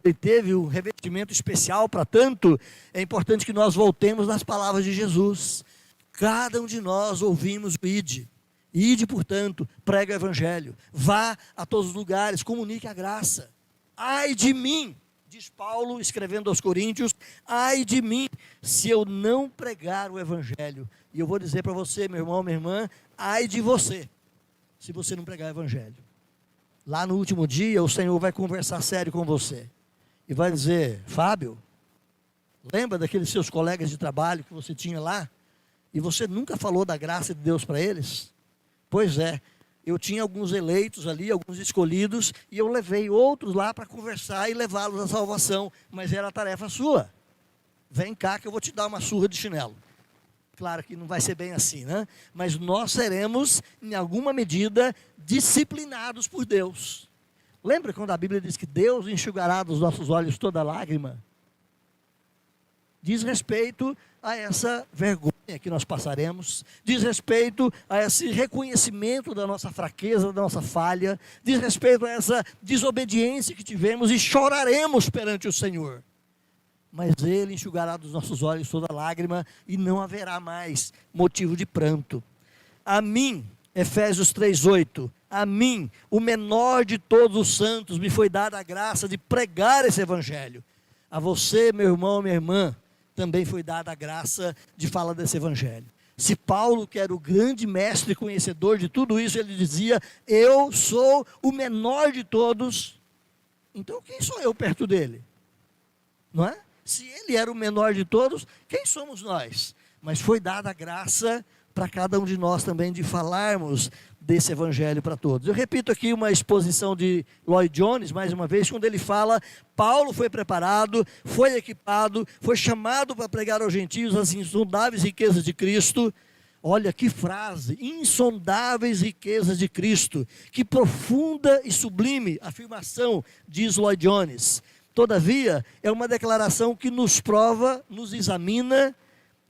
ele teve um revestimento especial para tanto, é importante que nós voltemos nas palavras de Jesus. Cada um de nós ouvimos o ide. Ide, portanto, prega o evangelho. Vá a todos os lugares, comunique a graça. Ai de mim, diz Paulo, escrevendo aos Coríntios, ai de mim, se eu não pregar o evangelho. E eu vou dizer para você, meu irmão, minha irmã, ai de você, se você não pregar o evangelho. Lá no último dia, o Senhor vai conversar sério com você. E vai dizer, Fábio, lembra daqueles seus colegas de trabalho que você tinha lá? E você nunca falou da graça de Deus para eles? Pois é, eu tinha alguns eleitos ali, alguns escolhidos, e eu levei outros lá para conversar e levá-los à salvação, mas era a tarefa sua. Vem cá que eu vou te dar uma surra de chinelo. Claro que não vai ser bem assim, né? Mas nós seremos, em alguma medida, disciplinados por Deus. Lembra quando a Bíblia diz que Deus enxugará dos nossos olhos toda lágrima? Diz respeito a essa vergonha que nós passaremos, diz respeito a esse reconhecimento da nossa fraqueza, da nossa falha, diz respeito a essa desobediência que tivemos e choraremos perante o Senhor. Mas Ele enxugará dos nossos olhos toda lágrima e não haverá mais motivo de pranto. A mim, Efésios 3:8, a mim, o menor de todos os santos, me foi dada a graça de pregar esse evangelho. A você, meu irmão, minha irmã, também foi dada a graça de falar desse evangelho. Se Paulo, que era o grande mestre e conhecedor de tudo isso, ele dizia, eu sou o menor de todos, então quem sou eu perto dele? Não é? Se ele era o menor de todos, quem somos nós? Mas foi dada a graça para cada um de nós também de falarmos desse evangelho para todos. Eu repito aqui uma exposição de Lloyd Jones, mais uma vez, quando ele fala, Paulo foi preparado, foi equipado, foi chamado para pregar aos gentios as insondáveis riquezas de Cristo. Olha que frase, insondáveis riquezas de Cristo, que profunda e sublime afirmação, diz Lloyd Jones. Todavia, é uma declaração que nos prova, nos examina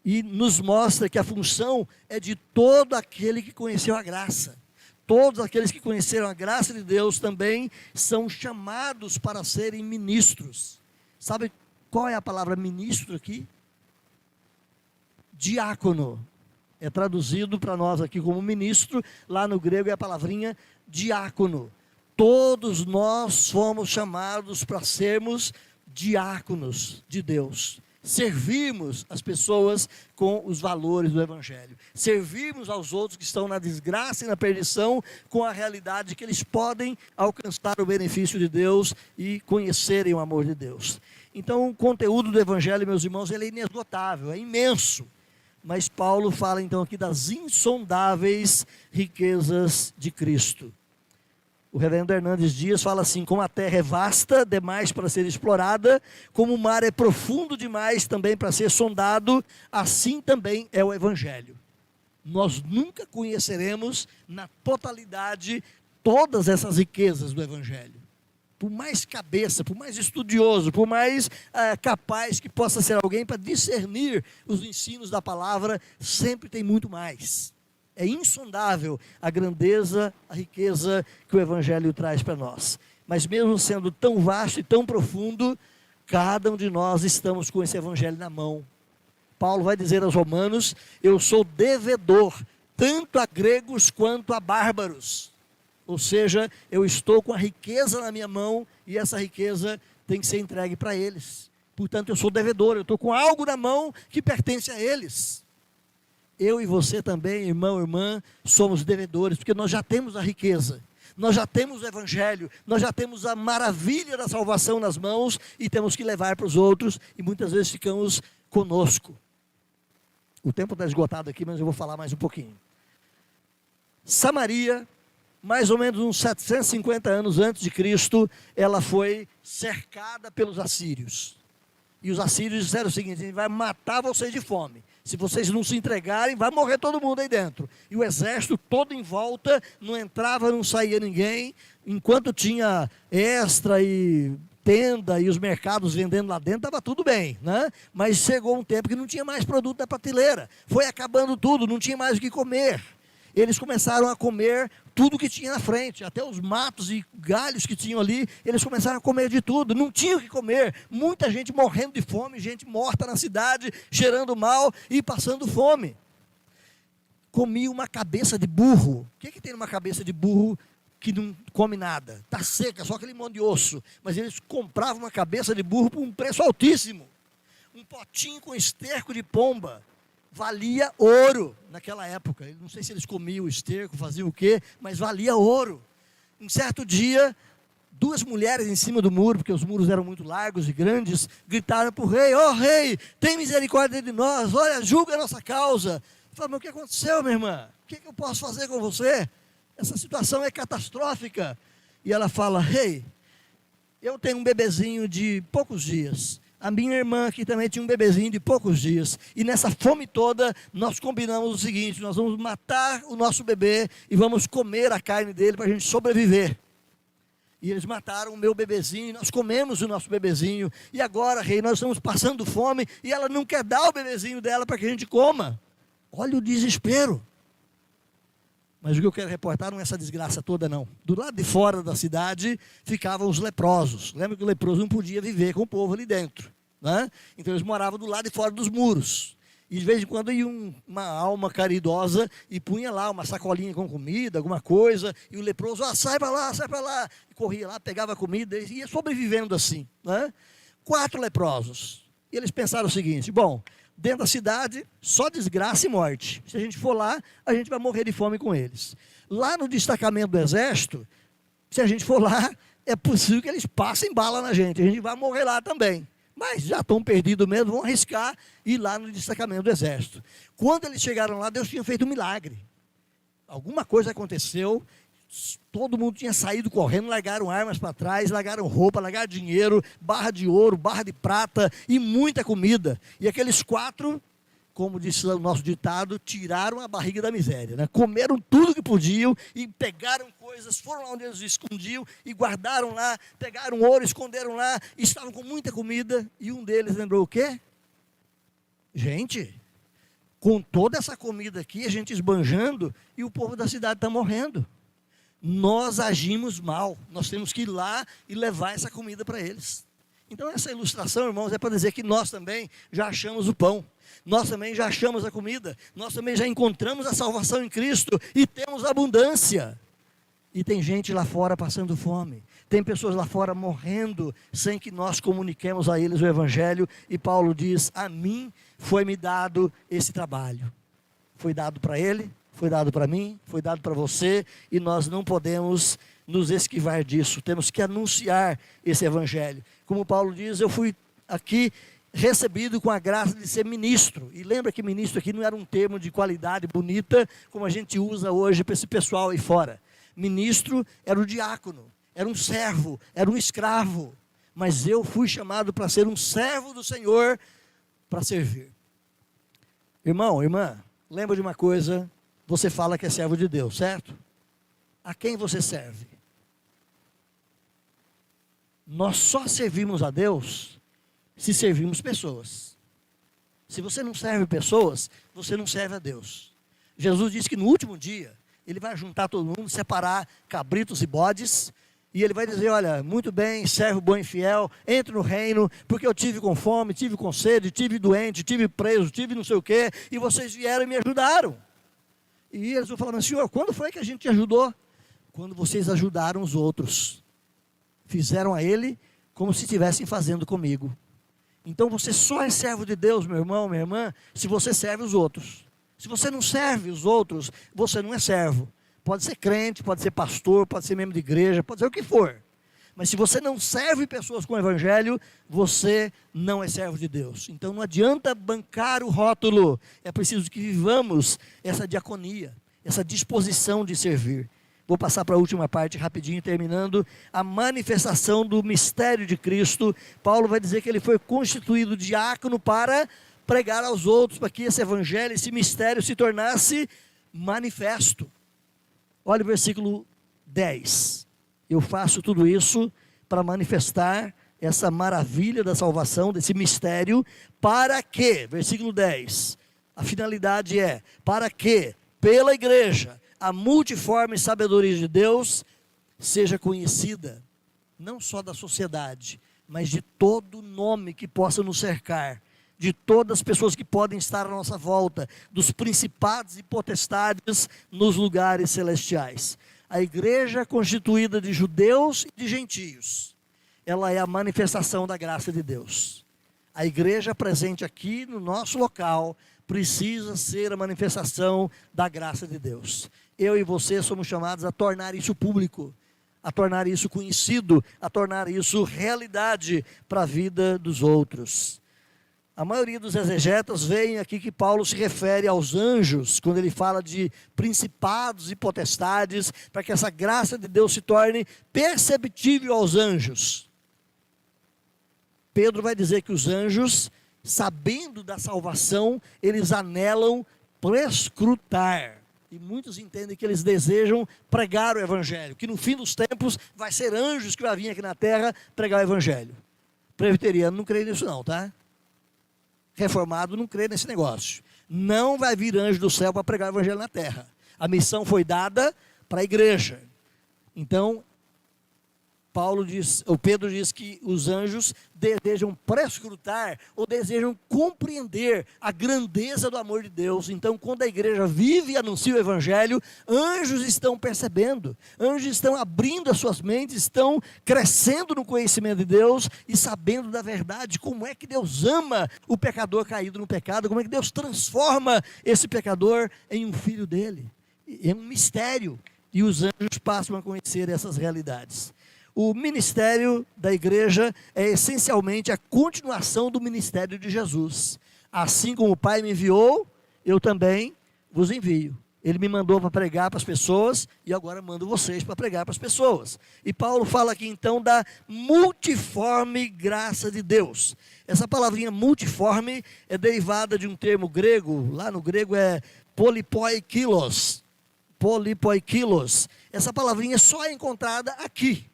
e nos mostra que a função é de todo aquele que conheceu a graça. Todos aqueles que conheceram a graça de Deus também são chamados para serem ministros. Sabe qual é a palavra ministro aqui? Diácono. É traduzido para nós aqui como ministro, lá no grego é a palavrinha diácono. Todos nós fomos chamados para sermos diáconos de Deus. Servirmos as pessoas com os valores do evangelho. Servirmos aos outros que estão na desgraça e na perdição com a realidade de que eles podem alcançar o benefício de Deus e conhecerem o amor de Deus. Então, o conteúdo do evangelho, meus irmãos, ele é inesgotável, é imenso. Mas Paulo fala então aqui das insondáveis riquezas de Cristo. O reverendo Hernandes Dias fala assim, como a terra é vasta demais para ser explorada, como o mar é profundo demais também para ser sondado, assim também é o evangelho. Nós nunca conheceremos na totalidade todas essas riquezas do evangelho. Por mais cabeça, por mais estudioso, por mais capaz que possa ser alguém para discernir os ensinos da palavra, sempre tem muito mais. É insondável a grandeza, a riqueza que o evangelho traz para nós. Mas mesmo sendo tão vasto e tão profundo, cada um de nós estamos com esse evangelho na mão. Paulo vai dizer aos romanos, eu sou devedor, tanto a gregos quanto a bárbaros. Ou seja, eu estou com a riqueza na minha mão e essa riqueza tem que ser entregue para eles. Portanto, eu sou devedor, eu estou com algo na mão que pertence a eles. Eu e você também, irmão, irmã, somos devedores, porque nós já temos a riqueza, nós já temos o evangelho, nós já temos a maravilha da salvação nas mãos e temos que levar para os outros e muitas vezes ficamos conosco. O tempo está esgotado aqui, mas eu vou falar mais um pouquinho. Samaria, mais ou menos uns 750 anos antes de Cristo, ela foi cercada pelos assírios. E os assírios disseram o seguinte, a gente vai matar vocês de fome. Se vocês não se entregarem, vai morrer todo mundo aí dentro. E o exército todo em volta, não entrava, não saía ninguém. Enquanto tinha extra e tenda e os mercados vendendo lá dentro, estava tudo bem, né? Mas chegou um tempo que não tinha mais produto na prateleira. Foi acabando tudo, não tinha mais o que comer. Eles começaram a comer tudo que tinha na frente, até os matos e galhos que tinham ali, eles começaram a comer de tudo, não tinham o que comer. Muita gente morrendo de fome, gente morta na cidade, cheirando mal e passando fome. Comi uma cabeça de burro. O que tem numa cabeça de burro que não come nada? Está seca, só aquele monte de osso. Mas eles compravam uma cabeça de burro por um preço altíssimo. Um potinho com esterco de pomba valia ouro naquela época. Não sei se eles comiam o esterco, faziam o quê, mas valia ouro. Um certo dia, duas mulheres em cima do muro, porque os muros eram muito largos e grandes, gritaram para o rei: ó rei, tem misericórdia de nós, olha, julga a nossa causa. Falaram: mas o que aconteceu, minha irmã? O que eu posso fazer com você? Essa situação é catastrófica. E ela fala: rei, eu tenho um bebezinho de poucos dias. A minha irmã aqui também tinha um bebezinho de poucos dias. E nessa fome toda, nós combinamos o seguinte: nós vamos matar o nosso bebê e vamos comer a carne dele para a gente sobreviver. E eles mataram o meu bebezinho, nós comemos o nosso bebezinho. E agora, rei, nós estamos passando fome e ela não quer dar o bebezinho dela para que a gente coma. Olha o desespero. Mas o que eu quero reportar não é essa desgraça toda, não. Do lado de fora da cidade ficavam os leprosos. Lembra que o leproso não podia viver com o povo ali dentro, né? Então eles moravam do lado de fora dos muros. E de vez em quando ia uma alma caridosa e punha lá uma sacolinha com comida, alguma coisa. E o leproso: sai para lá, sai para lá. E corria lá, pegava a comida e ia sobrevivendo assim, né? 4 leprosos. E eles pensaram o seguinte: bom, dentro da cidade, só desgraça e morte. Se a gente for lá, a gente vai morrer de fome com eles. Lá no destacamento do exército, se a gente for lá, é possível que eles passem bala na gente. A gente vai morrer lá também. Mas já estão perdidos mesmo, vão arriscar ir lá no destacamento do exército. Quando eles chegaram lá, Deus tinha feito um milagre. Alguma coisa aconteceu. Todo mundo tinha saído correndo, largaram armas para trás, largaram roupa, largaram dinheiro, barra de ouro, barra de prata e muita comida. E aqueles 4, como disse o nosso ditado, tiraram a barriga da miséria, né? Comeram tudo que podiam e pegaram coisas, foram lá onde eles escondiam e guardaram lá, pegaram ouro, esconderam lá, estavam com muita comida. E um deles lembrou o quê? Gente, com toda essa comida aqui, a gente esbanjando e o povo da cidade está morrendo. Nós agimos mal, nós temos que ir lá e levar essa comida para eles. Então essa ilustração, irmãos, é para dizer que nós também já achamos o pão, nós também já achamos a comida, nós também já encontramos a salvação em Cristo e temos abundância. E tem gente lá fora passando fome, tem pessoas lá fora morrendo sem que nós comuniquemos a eles o Evangelho. E Paulo diz: a mim foi-me dado esse trabalho. Foi dado para ele, foi dado para mim, foi dado para você, e nós não podemos nos esquivar disso. Temos que anunciar esse Evangelho. Como Paulo diz: eu fui aqui recebido com a graça de ser ministro. E lembra que ministro aqui não era um termo de qualidade bonita, como a gente usa hoje para esse pessoal aí fora. Ministro era o diácono, era um servo, era um escravo. Mas eu fui chamado para ser um servo do Senhor, para servir. Irmão, irmã, lembra de uma coisa: você fala que é servo de Deus, certo? A quem você serve? Nós só servimos a Deus se servimos pessoas. Se você não serve pessoas, você não serve a Deus. Jesus disse que no último dia, Ele vai juntar todo mundo, separar cabritos e bodes, e Ele vai dizer: olha, muito bem, servo bom e fiel, entre no reino, porque eu tive com fome, tive com sede, tive doente, tive preso, tive não sei o quê, e vocês vieram e me ajudaram. E eles vão falando: Senhor, quando foi que a gente te ajudou? Quando vocês ajudaram os outros. Fizeram a Ele como se estivessem fazendo comigo. Então você só é servo de Deus, meu irmão, minha irmã, se você serve os outros. Se você não serve os outros, você não é servo. Pode ser crente, pode ser pastor, pode ser membro de igreja, pode ser o que for. Mas se você não serve pessoas com o Evangelho, você não é servo de Deus. Então não adianta bancar o rótulo. É preciso que vivamos essa diaconia, essa disposição de servir. Vou passar para a última parte rapidinho, terminando. A manifestação do mistério de Cristo. Paulo vai dizer que ele foi constituído diácono para pregar aos outros, para que esse Evangelho, esse mistério se tornasse manifesto. Olha o versículo 10. Eu faço tudo isso para manifestar essa maravilha da salvação, desse mistério, para que, versículo 10, a finalidade é, para que, pela igreja, a multiforme sabedoria de Deus seja conhecida, não só da sociedade, mas de todo nome que possa nos cercar, de todas as pessoas que podem estar à nossa volta, dos principados e potestades nos lugares celestiais. A igreja constituída de judeus e de gentios, ela é a manifestação da graça de Deus. A igreja presente aqui no nosso local precisa ser a manifestação da graça de Deus. Eu e você somos chamados a tornar isso público, a tornar isso conhecido, a tornar isso realidade para a vida dos outros. A maioria dos exegetas veem aqui que Paulo se refere aos anjos, quando ele fala de principados e potestades, para que essa graça de Deus se torne perceptível aos anjos. Pedro vai dizer que os anjos, sabendo da salvação, eles anelam prescrutar. E muitos entendem que eles desejam pregar o evangelho, que no fim dos tempos vai ser anjos que vai vir aqui na terra pregar o evangelho. Presbiteriano não crê nisso não, tá? Reformado não crê nesse negócio. Não vai vir anjo do céu para pregar o evangelho na terra. A missão foi dada para a igreja. Então, Pedro diz que os anjos desejam prescrutar ou desejam compreender a grandeza do amor de Deus. Então, quando a igreja vive e anuncia o evangelho, anjos estão percebendo, anjos estão abrindo as suas mentes, estão crescendo no conhecimento de Deus e sabendo da verdade, como é que Deus ama o pecador caído no pecado, como é que Deus transforma esse pecador em um filho dele. É um mistério, e os anjos passam a conhecer essas realidades. O ministério da igreja é essencialmente a continuação do ministério de Jesus. Assim como o Pai me enviou, eu também vos envio. Ele me mandou para pregar para as pessoas e agora mando vocês para pregar para as pessoas. E Paulo fala aqui então da multiforme graça de Deus. Essa palavrinha multiforme é derivada de um termo grego, lá no grego é polipoikilos. Polipoikilos. Essa palavrinha só é encontrada aqui,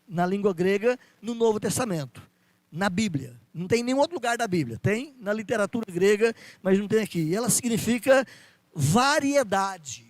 na língua grega, no Novo Testamento, na Bíblia. Não tem em nenhum outro lugar da Bíblia. Tem na literatura grega, mas não tem aqui. E ela significa variedade.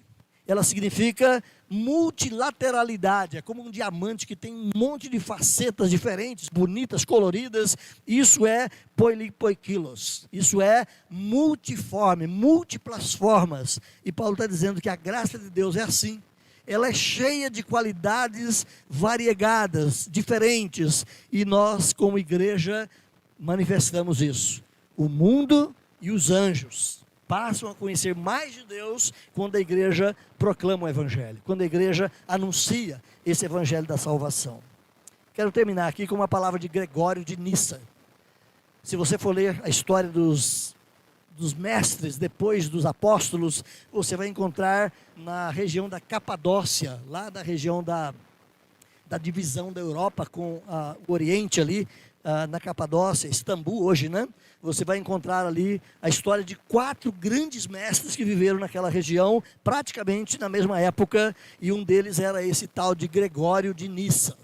Ela significa multilateralidade. É como um diamante que tem um monte de facetas diferentes, bonitas, coloridas. Isso é polipoikilos. Isso é multiforme, múltiplas formas. E Paulo está dizendo que a graça de Deus é assim. Ela é cheia de qualidades variegadas, diferentes, e nós, como igreja, manifestamos isso. O mundo e os anjos passam a conhecer mais de Deus quando a igreja proclama o evangelho, quando a igreja anuncia esse evangelho da salvação. Quero terminar aqui com uma palavra de Gregório de Nissa. Se você for ler a história dos mestres, depois dos apóstolos, você vai encontrar na região da Capadócia, lá da região da divisão da Europa com o Oriente ali, na Capadócia, Istambul hoje, né? Você vai encontrar ali a história de 4 grandes mestres que viveram naquela região, praticamente na mesma época, e um deles era esse tal de Gregório de Nissa.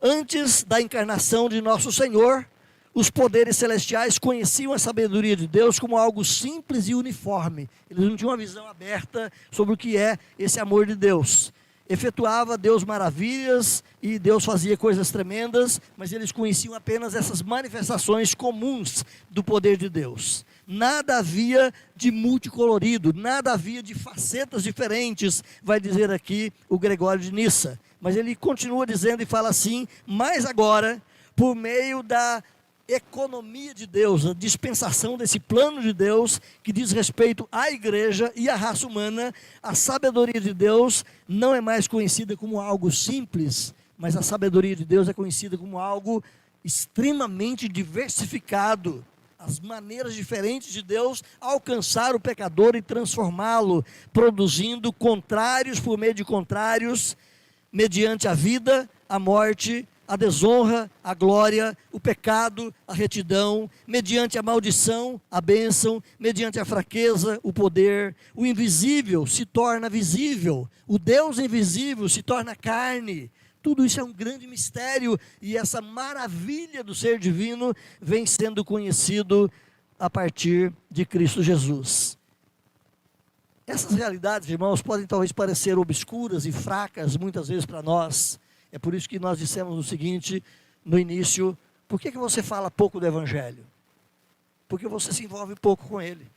Antes da encarnação de nosso Senhor, os poderes celestiais conheciam a sabedoria de Deus como algo simples e uniforme. Eles não tinham uma visão aberta sobre o que é esse amor de Deus. Efetuava Deus maravilhas e Deus fazia coisas tremendas, mas eles conheciam apenas essas manifestações comuns do poder de Deus. Nada havia de multicolorido, nada havia de facetas diferentes, vai dizer aqui o Gregório de Nissa. Mas ele continua dizendo e fala assim: mas agora, por meio da economia de Deus, a dispensação desse plano de Deus que diz respeito à igreja e à raça humana, a sabedoria de Deus não é mais conhecida como algo simples, mas a sabedoria de Deus é conhecida como algo extremamente diversificado. As maneiras diferentes de Deus alcançar o pecador e transformá-lo, produzindo contrários por meio de contrários, mediante a vida, a morte, a desonra, a glória, o pecado, a retidão, mediante a maldição, a bênção, mediante a fraqueza, o poder. O invisível se torna visível, o Deus invisível se torna carne, Tudo isso é um grande mistério, e essa maravilha do ser divino vem sendo conhecido a partir de Cristo Jesus. Essas realidades, irmãos, podem talvez parecer obscuras e fracas muitas vezes para nós. É por isso que nós dissemos o seguinte no início: por que você fala pouco do Evangelho? Porque você se envolve pouco com ele.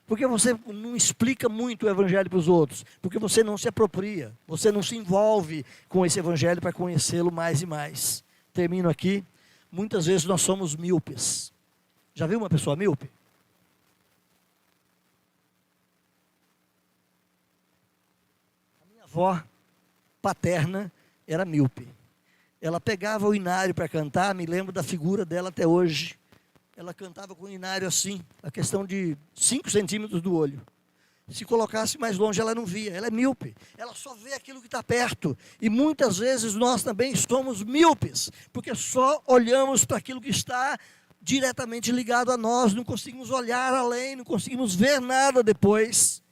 Porque você não explica muito o Evangelho para os outros. Porque você não se apropria. Você não se envolve com esse Evangelho para conhecê-lo mais e mais. Termino aqui. Muitas vezes nós somos míopes. Já viu uma pessoa míope? A minha avó paterna era míope. Ela pegava o inário para cantar, me lembro da figura dela até hoje. Ela cantava com o inário assim, a questão de 5 centímetros do olho. Se colocasse mais longe, ela não via. Ela é míope, ela só vê aquilo que está perto. E muitas vezes nós também somos míopes, porque só olhamos para aquilo que está diretamente ligado a nós, não conseguimos olhar além, não conseguimos ver nada depois.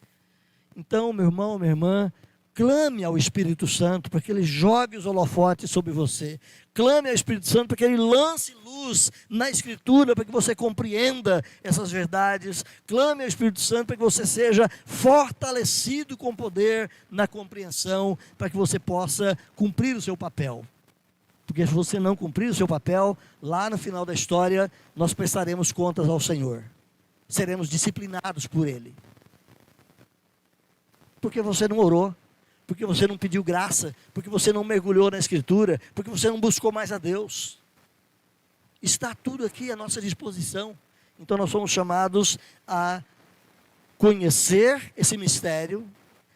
Então, meu irmão, minha irmã, clame ao Espírito Santo para que ele jogue os holofotes sobre você. Clame ao Espírito Santo para que ele lance luz na Escritura, para que você compreenda essas verdades. Clame ao Espírito Santo para que você seja fortalecido com poder na compreensão, para que você possa cumprir o seu papel. Porque se você não cumprir o seu papel, lá no final da história, nós prestaremos contas ao Senhor. Seremos disciplinados por Ele. Porque você não orou, porque você não pediu graça, porque você não mergulhou na Escritura, porque você não buscou mais a Deus. Está tudo aqui à nossa disposição. Então nós somos chamados a conhecer esse mistério,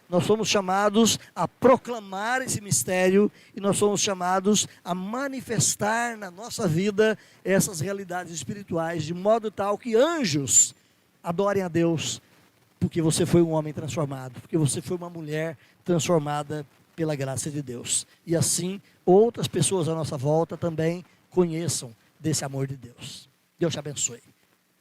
nós somos chamados a proclamar esse mistério, e nós somos chamados a manifestar na nossa vida essas realidades espirituais, de modo tal que anjos adorem a Deus, porque você foi um homem transformado, porque você foi uma mulher transformada pela graça de Deus. E assim, outras pessoas à nossa volta também conheçam desse amor de Deus. Deus te abençoe.